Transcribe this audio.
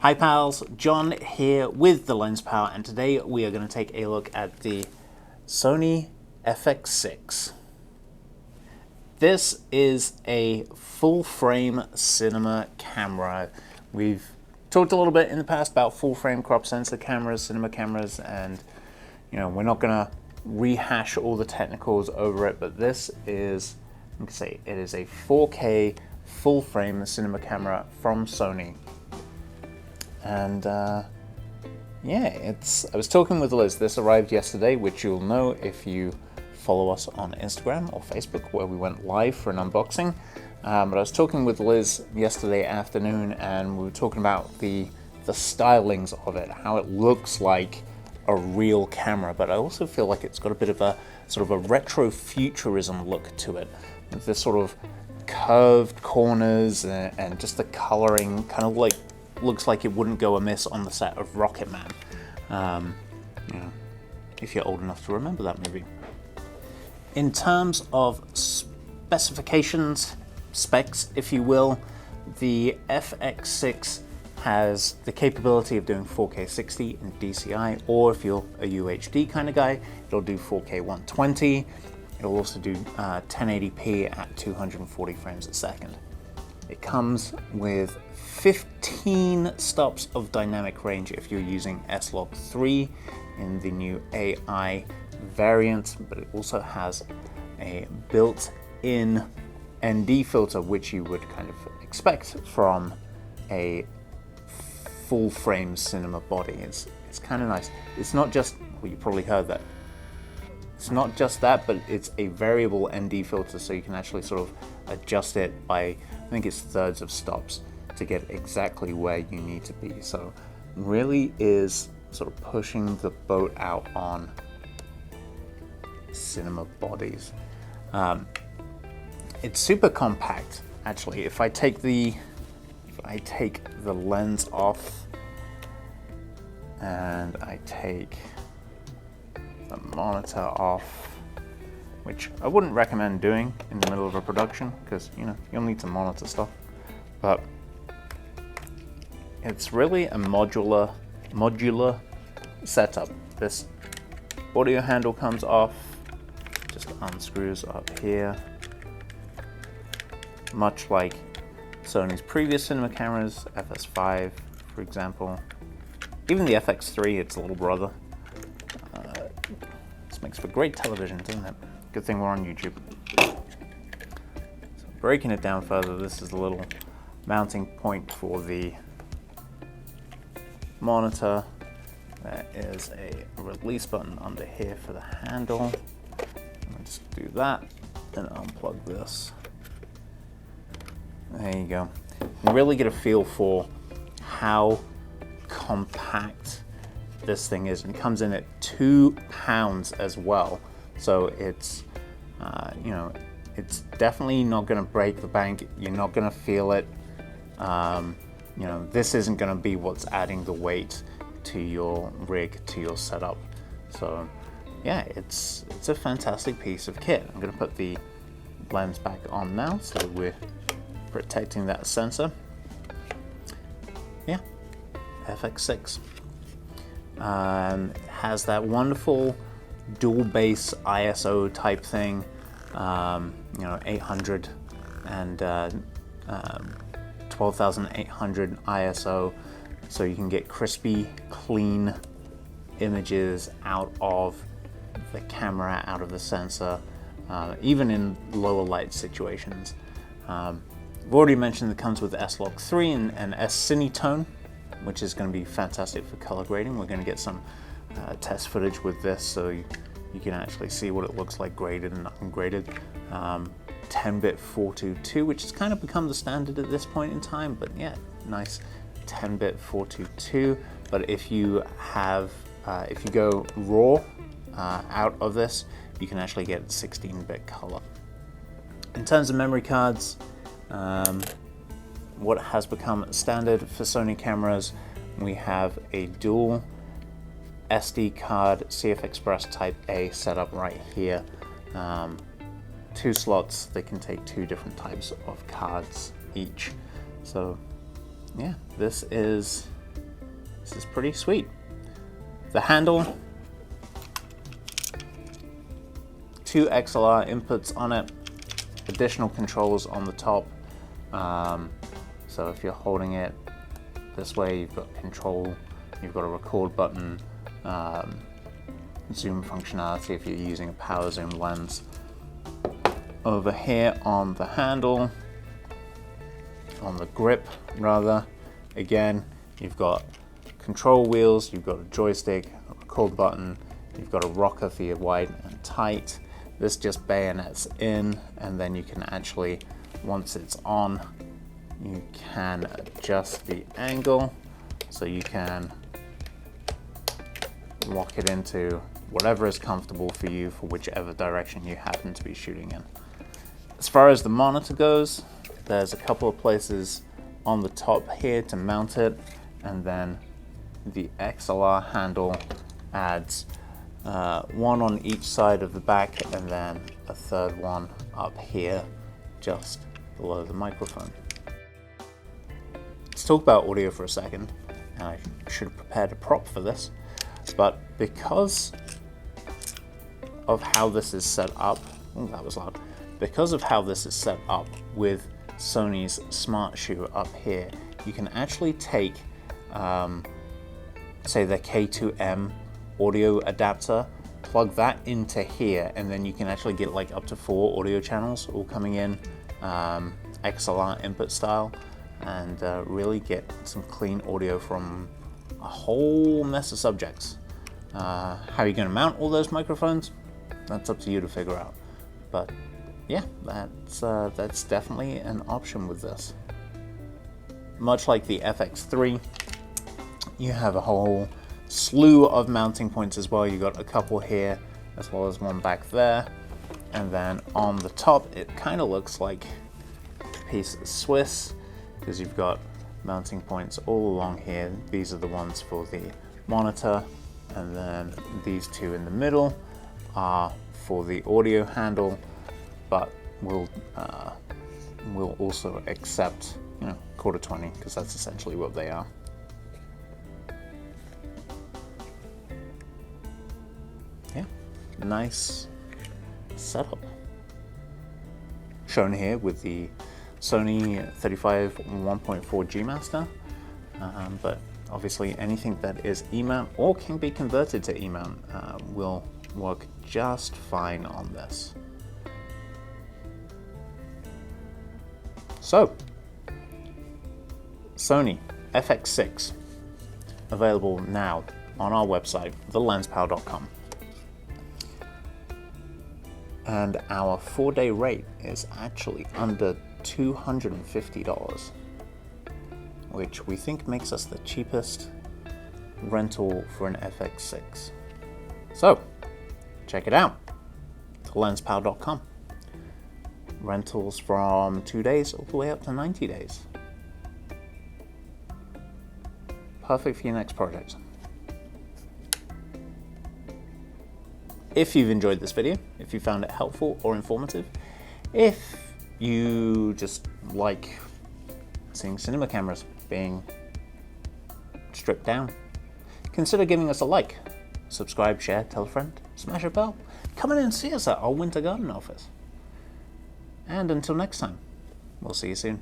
Hi pals, John here with the LensPal, and today we are going to take a look at the Sony FX6. This is a full-frame cinema camera. We've talked a little bit in the past about full-frame crop sensor cameras, cinema cameras, and we're not going to rehash all the technicals over it, but this is, I'm going to say, it is a 4K full-frame cinema camera from Sony. And yeah, I was talking with Liz. This arrived yesterday, which you'll know if you follow us on Instagram or Facebook, where we went live for an unboxing. But I was talking with Liz yesterday afternoon, and we were talking about the stylings of it, how it looks like a real camera, but I also feel like it's got a bit of a sort of a retro futurism look to it, with this sort of curved corners and just the coloring kind of like looks like it wouldn't go amiss on the set of Rocket Man, if you're old enough to remember that movie. In terms of specifications, specs if you will, the FX6 has the capability of doing 4K 60 in DCI, or if you're a UHD kind of guy, it'll do 4K 120. It'll also do 1080p at 240 frames a second. It comes with 15 stops of dynamic range if you're using S-Log3 in the new AI variant, but it also has a built-in ND filter, which you would kind of expect from a full-frame cinema body. It's kind of nice. It's not just, well, you probably heard that. It's not just that, but it's a variable ND filter, so you can actually sort of adjust it by, I think it's thirds of stops to get exactly where you need to be. So really is sort of pushing the boat out on cinema bodies. It's super compact, actually. If I take the lens off and I take the monitor off, which I wouldn't recommend doing in the middle of a production, because you'll need to monitor stuff, but it's really a modular setup. This audio handle comes off, just unscrews up here, much like Sony's previous cinema cameras, FS5 for example, even the FX3, its little brother. This makes for great television, doesn't it? Good thing we're on YouTube. So breaking it down further, this is the little mounting point for the monitor. There is a release button under here for the handle. Let's do that and unplug this. There you go. You really get a feel for how compact this thing is, and it comes in at 2 pounds as well. So it's it's definitely not going to break the bank. You're not going to feel it. This isn't going to be what's adding the weight to your rig, to your setup. So yeah, it's a fantastic piece of kit. I'm going to put the lens back on now, so we're protecting that sensor. Yeah, FX6 has that wonderful dual base ISO type thing, 800 and 12,800 ISO, so you can get crispy, clean images out of the camera, out of the sensor, even in lower light situations. I've already mentioned it comes with S-Log3 and S-Cinetone, which is going to be fantastic for color grading. We're going to get some test footage with this, so you can actually see what it looks like graded and ungraded. 10-bit 422, which has kind of become the standard at this point in time, but yeah, nice 10-bit 422. But if you go raw out of this, you can actually get 16-bit color. In terms of memory cards, what has become standard for Sony cameras, we have a dual SD card CF Express Type A setup right here. 2 slots, they can take 2 different types of cards each. So yeah, this is This is pretty sweet. The handle, 2 XLR inputs on it, additional controls on the top. So if you're holding it this way, you've got control, you've got a record button, zoom functionality if you're using a power zoom lens. Over here on the handle, on the grip rather, again, you've got control wheels, you've got a joystick, a record button, you've got a rocker for your wide and tight. This just bayonets in, and then you can actually, once it's on, you can adjust the angle so you can lock it into whatever is comfortable for you for whichever direction you happen to be shooting in. As far as the monitor goes, there's a couple of places on the top here to mount it, and then the XLR handle adds one on each side of the back, and then a third one up here just below the microphone. Let's talk about audio for a second. I should have prepared a prop for this, but because of how this is set up, oh, that was loud. Because of how this is set up with Sony's Smart Shoe up here, you can actually take, say, the K2M audio adapter, plug that into here, and then you can actually get like up to 4 audio channels all coming in XLR input style, and really get some clean audio from a whole mess of subjects. How are you going to mount all those microphones? That's up to you to figure out. But yeah, that's definitely an option with this. Much like the FX3, you have a whole slew of mounting points as well. You got a couple here, as well as one back there. And then on the top, it kind of looks like a piece of Swiss, because you've got mounting points all along here. These are the ones for the monitor, and then these two in the middle are for the audio handle, but we'll also accept, you know, 1/4-20, because that's essentially what they are. Yeah, nice setup. Shown here with the Sony 35 1.4 G Master, but obviously anything that is E-mount or can be converted to E-mount will work just fine on this. So, Sony FX6, available now on our website, thelenspal.com. And our 4-day rate is actually under $250, which we think makes us the cheapest rental for an FX6. So, check it out, thelenspal.com. Rentals from 2 days all the way up to 90 days. Perfect for your next project. If you've enjoyed this video, if you found it helpful or informative, if you just like seeing cinema cameras being stripped down, consider giving us a like, subscribe, share, tell a friend, smash a bell, come in and see us at our Winter Garden office. And until next time, we'll see you soon.